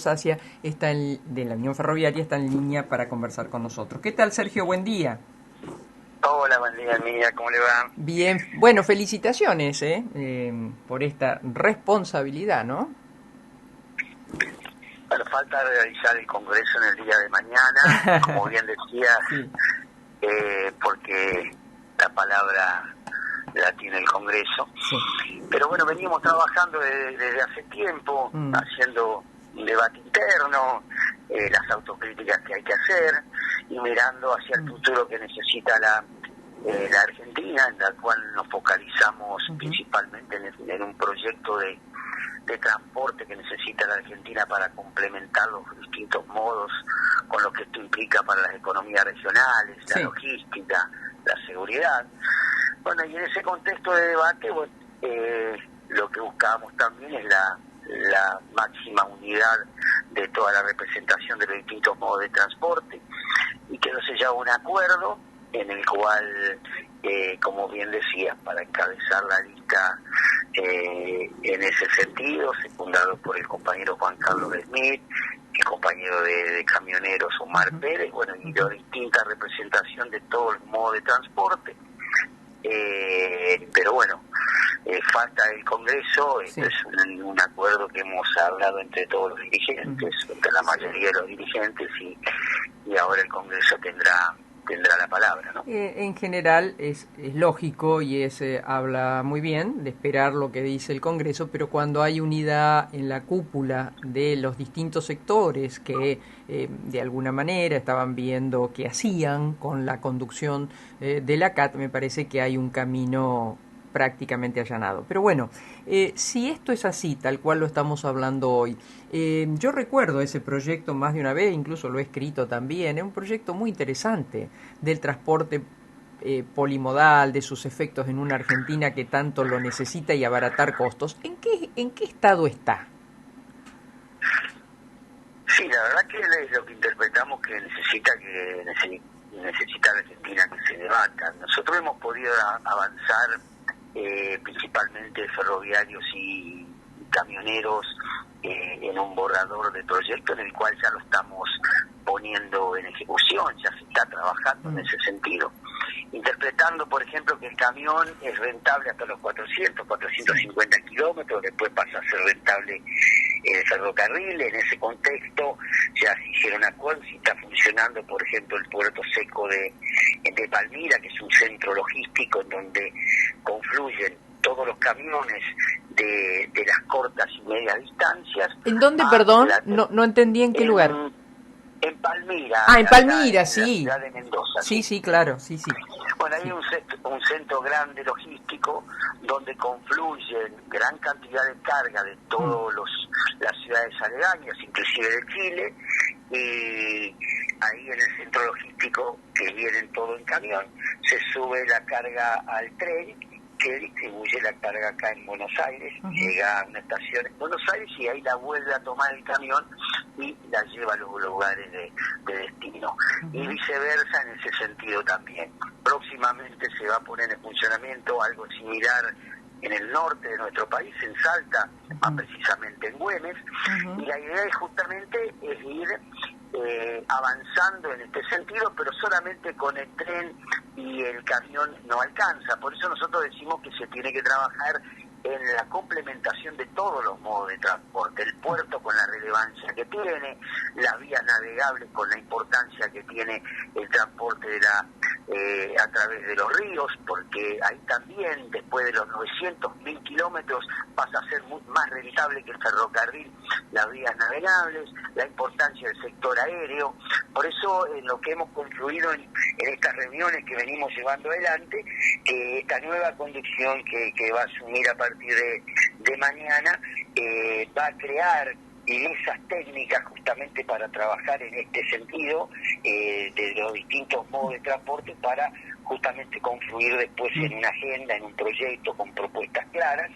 Sacia de la Unión Ferroviaria está en línea para conversar con nosotros. ¿Qué tal, Sergio? Buen día. Hola, buen día, amiga. ¿Cómo le va? Bien, bueno, felicitaciones por esta responsabilidad, ¿no? Bueno, falta realizar el congreso en el día de mañana, como bien decías, Sí, porque la palabra la tiene el congreso. sí. Pero bueno, venimos trabajando desde hace tiempo, Mm, haciendo un debate interno, las autocríticas que hay que hacer y mirando hacia el mm, futuro que necesita la Argentina, en la cual nos focalizamos ujú, principalmente en un proyecto de transporte que necesita la Argentina para complementar los distintos modos con lo que esto implica para las economías regionales, la sí. logística, la seguridad. Bueno, y en ese contexto de debate, bueno, lo que buscábamos también es la máxima unidad de toda la representación de los distintos modos de transporte y que no se lleva un acuerdo en el cual, como bien decía, para encabezar la lista en ese sentido, secundado por el compañero Juan Carlos Smith, el compañero de camioneros Omar Ujú, Pérez, bueno, y ujú. la distinta representación de todos los modos de transporte. Pero bueno, falta el Congreso, esto Sí. es un acuerdo que hemos hablado entre todos los Ujú. dirigentes, entre la mayoría de los dirigentes, y ahora el Congreso tendrá la palabra, ¿no? En general es lógico y habla muy bien de esperar lo que dice el Congreso, pero cuando hay unidad en la cúpula de los distintos sectores que de alguna manera estaban viendo qué hacían con la conducción de la CAT, me parece que hay un camino prácticamente allanado. Pero bueno, si esto es así, tal cual lo estamos hablando hoy, yo recuerdo ese proyecto más de una vez, incluso lo he escrito también, es un proyecto muy interesante del transporte polimodal, de sus efectos en una Argentina que tanto lo necesita y abaratar costos. En qué estado está? Sí, la verdad que es lo que interpretamos que necesita la Argentina que se debata. Nosotros hemos podido avanzar principalmente ferroviarios y camioneros en un borrador de proyecto en el cual ya lo estamos poniendo en ejecución, ya se está trabajando en Mm, ese sentido. Interpretando, por ejemplo, que el camión es rentable hasta los 400, sí. 450 kilómetros, después pasa a ser rentable el ferrocarril. En ese contexto ya se hicieron acuerdos y está funcionando, por ejemplo, el puerto seco de Palmira, que es un centro logístico en donde confluyen todos los camiones de las cortas y medias distancias ¿En dónde, a perdón? No, no entendí en qué lugar. en Palmira, Ah, en acá Palmira, en la sí. ciudad de Mendoza, Sí, sí. sí, claro, sí, sí. Bueno, hay Sí. un centro grande logístico donde confluyen gran cantidad de carga de Mm, todas las ciudades aledañas, inclusive de Chile, y ahí en el centro logístico, que vienen todo en camión, se sube la carga al tren que distribuye la carga acá en Buenos Aires, ujú, llega a una estación en Buenos Aires y ahí la vuelve a tomar el camión y la lleva a los lugares de destino. Y ujú, viceversa en ese sentido también. Próximamente se va a poner en funcionamiento algo similar en el norte de nuestro país, en Salta, más ujú, precisamente en Güemes, ujú, y la idea es justamente ir avanzando en este sentido, pero solamente con el tren y el camión no alcanza. Por eso nosotros decimos que se tiene que trabajar en la complementación de todos los modos de transporte, el puerto con la relevancia que tiene, las vías navegables con la importancia que tiene el transporte a través de los ríos, porque ahí también, después de los 900.000 kilómetros, pasa a ser más rentable que el ferrocarril las vías navegables, la importancia del sector aéreo. Por eso, en lo que hemos concluido en estas reuniones que venimos llevando adelante, esta nueva conducción que va a asumir a partir de mañana, va a crear esas técnicas justamente para trabajar en este sentido de los distintos modos de transporte para justamente confluir después mm, en una agenda, en un proyecto con propuestas claras,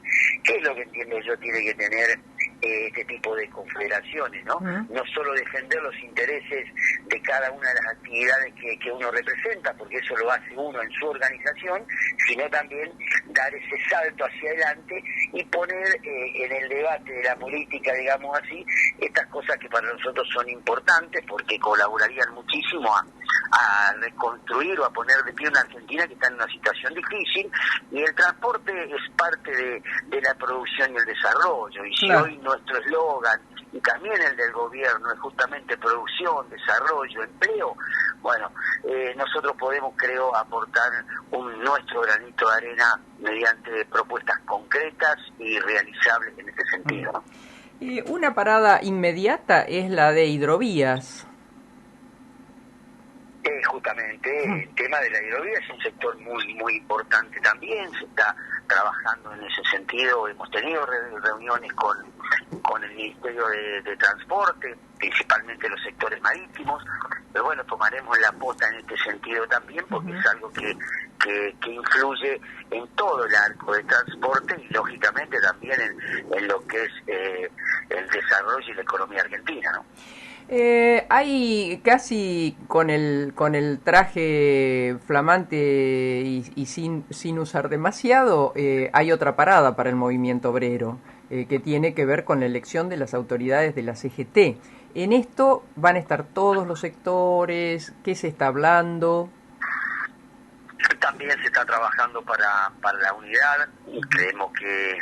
que es lo que entiendo yo tiene que tener este tipo de confederaciones, ¿no? mm, No solo defender los intereses de cada una de las actividades que uno representa, porque eso lo hace uno en su organización, sino también dar ese salto hacia adelante y poner en el debate de la política, digamos así, estas cosas que para nosotros son importantes porque colaborarían muchísimo a reconstruir o a poner de pie una Argentina que está en una situación difícil, y el transporte es parte de la producción y el desarrollo, y si hoy nuestro eslogan y también el del gobierno es justamente producción, desarrollo, empleo, bueno, nosotros podemos, creo, aportar nuestro granito de arena mediante propuestas concretas y realizables en ese sentido, ¿no? Una parada inmediata es la de hidrovías. Justamente el tema de la hidrovía es un sector muy importante también, se está trabajando en ese sentido, hemos tenido reuniones con el Ministerio de Transporte, principalmente los sectores marítimos, pero bueno, tomaremos la posta en este sentido también porque es algo que influye en todo el arco de transporte y lógicamente también en lo que es el desarrollo y la economía argentina, ¿no? Hay casi con el traje flamante y sin usar demasiado, hay otra parada para el movimiento obrero que tiene que ver con la elección de las autoridades de la CGT. En esto van a estar todos los sectores. ¿Qué se está hablando? También se está trabajando para la unidad y creemos que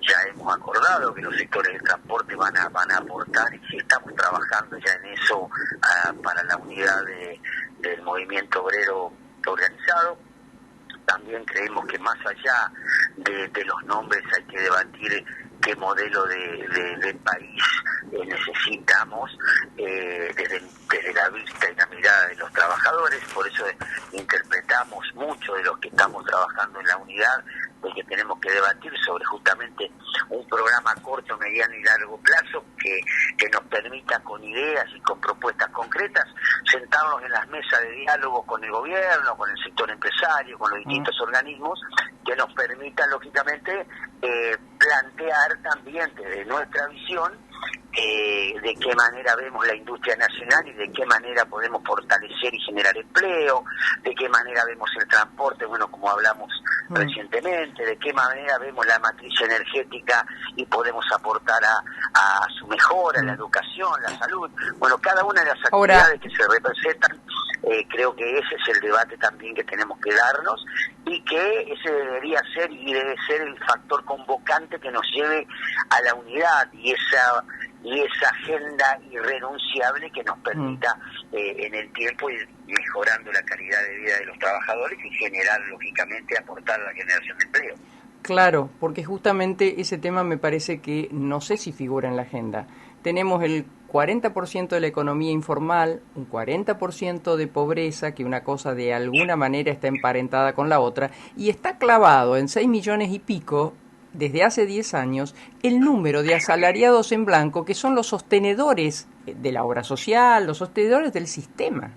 ya hemos acordado que los sectores de transporte van a aportar, y sí estamos trabajando ya en eso para la unidad del movimiento obrero organizado. También creemos que más allá de los nombres hay que debatir qué modelo de país necesitamos desde la vista y la mirada de los trabajadores. Por eso interpretamos mucho de los que estamos trabajando en la unidad, de que tenemos que debatir sobre justamente un programa a corto, mediano y largo plazo que nos permita, con ideas y con propuestas concretas, sentarnos en las mesas de diálogo con el gobierno, con el sector empresario, con los distintos organismos, que nos permitan, lógicamente, plantear también desde nuestra visión de qué manera vemos la industria nacional y de qué manera podemos fortalecer y generar empleo, de qué manera vemos el transporte, bueno, como hablamos recientemente, de qué manera vemos la matriz energética y podemos aportar a su mejora, la educación, la salud. Bueno, cada una de las actividades que se representan, creo que ese es el debate también que tenemos que darnos, y que ese debería ser y debe ser el factor convocante que nos lleve a la unidad y esa agenda irrenunciable que nos permita en el tiempo ir mejorando la calidad de vida de los trabajadores y generar, lógicamente, aportar a la generación de empleo. Claro, porque justamente ese tema me parece que no sé si figura en la agenda. Tenemos el 40% de la economía informal, un 40% de pobreza, que una cosa de alguna manera está emparentada con la otra, y está clavado en 6 millones y pico, desde hace 10 años, el número de asalariados en blanco, que son los sostenedores de la obra social, los sostenedores del sistema.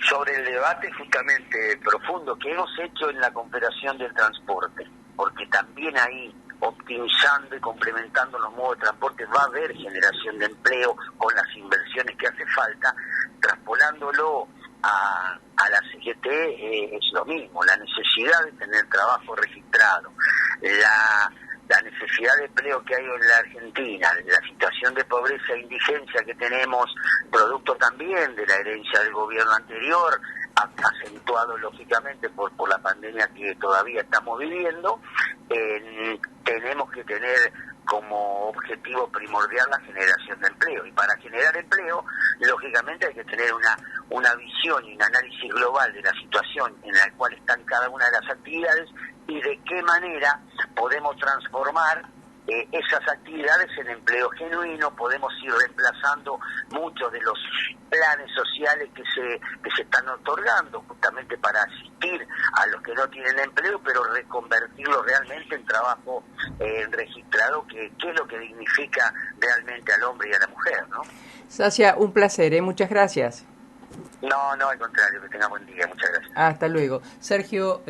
Sobre el debate justamente profundo que hemos hecho en la Confederación del Transporte, porque también ahí, optimizando y complementando los modos de transporte, va a haber generación de empleo con las inversiones que hace falta, traspolándolo a la CGT es lo mismo, la necesidad de tener trabajo registrado, la necesidad de empleo que hay en la Argentina, la situación de pobreza e indigencia que tenemos, producto también de la herencia del gobierno anterior, acentuado lógicamente por la pandemia que todavía estamos viviendo, tenemos que tener como objetivo primordial la generación de empleo, y para generar empleo lógicamente hay que tener una visión y un análisis global de la situación en la cual están cada una de las actividades y de qué manera podemos transformar esas actividades en empleo genuino. Podemos ir reemplazando muchos de los planes sociales que se están otorgando justamente para asistir a los que no tienen empleo, pero reconvertirlo realmente en trabajo registrado, que es lo que dignifica realmente al hombre y a la mujer, ¿no? Sacia, un placer, muchas gracias. No, al contrario, que tenga buen día, muchas gracias. Hasta luego. Sergio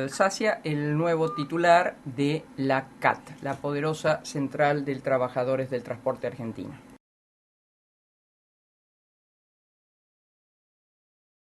Sacia, el nuevo titular de la CAT, la poderosa Central de Trabajadores del Transporte Argentina.